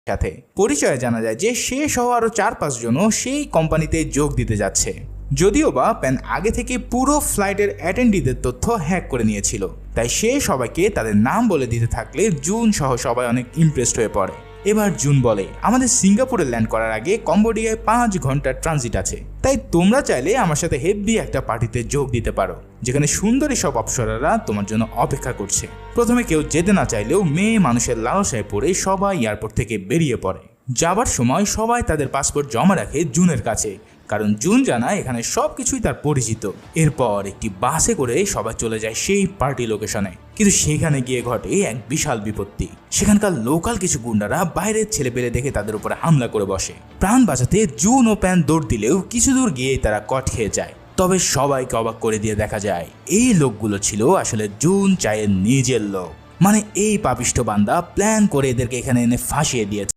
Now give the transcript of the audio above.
সাথে পরিচয়ে জানা যায় যে সে সহ আরো 4-5 জনও সেই কোম্পানিতে যোগ দিতে যাচ্ছে। যদিও বা প্যান আগে থেকে পুরো ফ্লাইটের অ্যাটেন্ডিদের তথ্য হ্যাক করে নিয়েছিল, তাই সে সবাইকে তাদের নাম বলে দিতে থাকলে জুন সহ সবাই অনেক ইমপ্রেসড হয়ে পড়ে। এবার জুন বলে, আমাদের সিঙ্গাপুরে ল্যান্ড করার আগে কম্বোডিয়ায় 5 ঘন্টার ট্রানজিট আছে, তাই তোমরা চাইলে আমার সাথে হেভি একটা পার্টিতে যোগ দিতে পারো, যেখানে সুন্দরী সব অপ্সরারা তোমার জন্য অপেক্ষা করছে। প্রথমে কেউ যেতে না চাইলেও মেয়ে মানুষের লালসায় পড়ে সবাই এয়ারপোর্ট থেকে বেরিয়ে পড়ে। যাবার সময় সবাই তাদের পাসপোর্ট জমা রাখে জুনের কাছে, কারণ জুন জানায় এখানে সবকিছুই তার পরিচিত। এরপর একটি বাসে করে সবাই চলে যায় সেই পার্টি লোকেশনে, কিন্তু সেখানে গিয়ে ঘটে এক বিশাল বিপত্তি। সেখানকার লোকাল কিছু গুন্ডারা বাইরের ছেলেপেলে দেখে তাদের উপরে হামলা করে বসে। প্রাণ বাঁচাতে জুন ও প্যান দৌড় দিলেও কিছু দূর গিয়েই তারা কট খেয়ে যায়। তবে সবাইকে অবাক করে দিয়ে দেখা যায় এই লোকগুলো ছিল আসলে জুন চায়ের নিজের লোক। মানে এই পাপিষ্ঠ বান্দা প্ল্যান করে এদেরকে এখানে এনে ফাঁসিয়ে দিয়েছে।